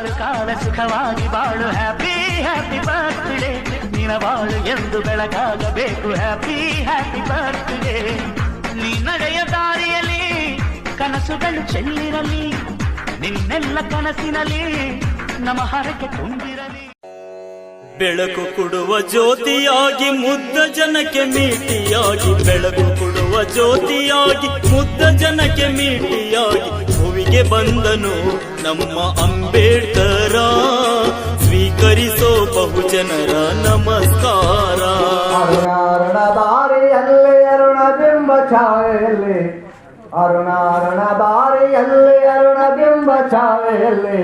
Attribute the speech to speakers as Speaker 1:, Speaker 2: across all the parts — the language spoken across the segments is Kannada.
Speaker 1: ನೂರಾರು ಕಾಲ ಸುಖವಾಗಿ ಬಾಳು ಹ್ಯಾಪಿ ಹ್ಯಾಪಿ ಬರ್ತ್ಡೇ ನಿನ ಬಾಳು ಎಂದು ಬೆಳಗಾಗಬೇಕು ಹ್ಯಾಪಿ ಹ್ಯಾಪಿ ಬರ್ತ್ಡೇ ನೀ ನಡೆಯ ದಾರಿಯಲ್ಲಿ ಕನಸುಗಳು ಚೆಲ್ಲಿರಲಿ ನಿನ್ನೆಲ್ಲ ಕನಸಿನಲ್ಲಿ ನಮ್ಮ ಹರಕೆ ತುಂಬಿರಲಿ
Speaker 2: ಬೆಳಕು ಕೊಡುವ ಜ್ಯೋತಿಯಾಗಿ ಮುಗ್ಧ ಜನಕ್ಕೆ ಮೀಟಿಯಾಗಿ ಬೆಳಕು ಕೊಡುವ ಜ್ಯೋತಿಯಾಗಿ ಮುಗ್ಧ ಜನಕ್ಕೆ ಮೀಟಿಯಾಗಿ ಭುವಿಗೆ ಬಂದನು ನಮ್ಮ ಅಂಬೇಡ್ಕರ ಸ್ವೀಕರಿಸೋ ಬಹುಜನರ ನಮಸ್ಕಾರ
Speaker 3: ಅರುಣಾರುಣ ದಾರಿಯಲ್ಲಿ ಅರುಣ ಬಿಂಬ ಛಾಯೆಯಲ್ಲಿ ಅರುಣಾರುಣ ದಾರಿಯಲ್ಲಿ ಅರುಣ ಬಿಂಬ ಛಾಯೆಯಲ್ಲಿ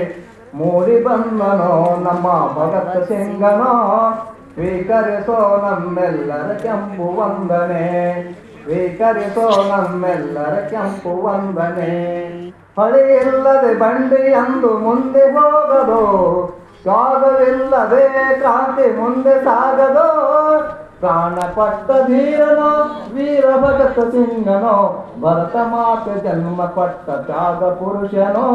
Speaker 3: ಮೂಡಿ ಬಂದನೋ ನಮ್ಮ ಭಗತ್ ಸಿಂಗನೋ ಸ್ವೀಕರಿಸೋ ನಮ್ಮೆಲ್ಲರ ಕೆಂಪು ವಂದನೆ ಸ್ವೀಕರಿಸೋ ನಮ್ಮೆಲ್ಲರ ಕೆಂಪು ವಂದನೆ ಹಳಿಯಿಲ್ಲದೆ ಬಂಡಿ ಅಂದು ಮುಂದೆ ಹೋಗದು ತ್ಯಾಗವಿಲ್ಲದೆ ಕ್ರಾಂತಿ ಮುಂದೆ ಸಾಗದು ಪ್ರಾಣ ಪಟ್ಟ ಧೀರನೋ ವೀರ ಭಗತ್ ಸಿಂಗನೋ ಭರತ ಮಾತೆ ಜನ್ಮ ಪಟ್ಟ ತ್ಯಾಗ ಪುರುಷನೋ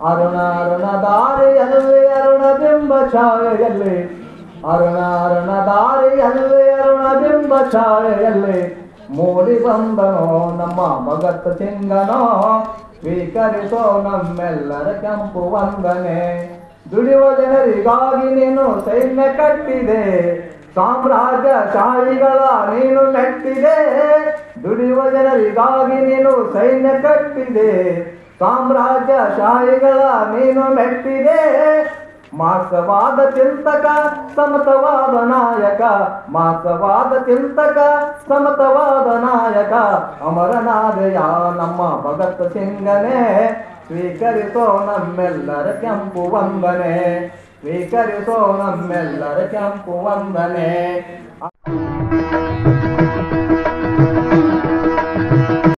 Speaker 3: ಅರುಣಾರುಣ ದಾರಿಯಲ್ಲಿ ಅರುಣ ಬಿಂಬ ಛಾಯೆಯಲ್ಲಿ ಅರುಣಾರುಣ ದಾರಿಯಲ್ಲಿ ಅರುಣ ಬಿಂಬ ಛಾಯೆಯಲ್ಲಿ ಮೂಡಿ ಬಂದನೋ ನಮ್ಮ ಭಗತ್ ಸಿಂಗನೋ ಸ್ವೀಕರಿಸೋ ನಮ್ಮೆಲ್ಲರ ಕೆಂಪು ವಂದನೆ ದುಡಿಯುವ ಜನರಿಗಾಗಿ ನೀನು ಸೈನ್ಯ ಕಟ್ಟಿದೆ ಸಾಮ್ರಾಜ್ಯಶಾಹಿಗಳ ನೀನು ಮೆಟ್ಟಿದೆ ದುಡಿಯುವ ಜನರಿಗಾಗಿ ನೀನು ಸೈನ್ಯ ಕಟ್ಟಿದೆ ಸಾಮ್ರಾಜ್ಯಶಾಹಿಗಳ ನೀನು ಮೆಟ್ಟಿದೆ ಮಾರ್ಕ್ಸವಾದ ಚಿಂತಕ ಸಮತವಾದ ನಾಯಕ ಮಾರ್ಕ್ಸವಾದ ಚಿಂತಕ ಸಮತವಾದ ನಾಯಕ ಅಮರನಾದೆಯ ನಮ್ಮ ಭಗತ್ ಸಿಂಗನೇ ಸ್ವೀಕರಿಸೋ ನಮ್ಮೆಲ್ಲರ ಕೆಂಪು ವಂದನೆ ಸ್ವೀಕರಿಸೋ ನಮ್ಮೆಲ್ಲರ ಕೆಂಪು ವಂದನೆ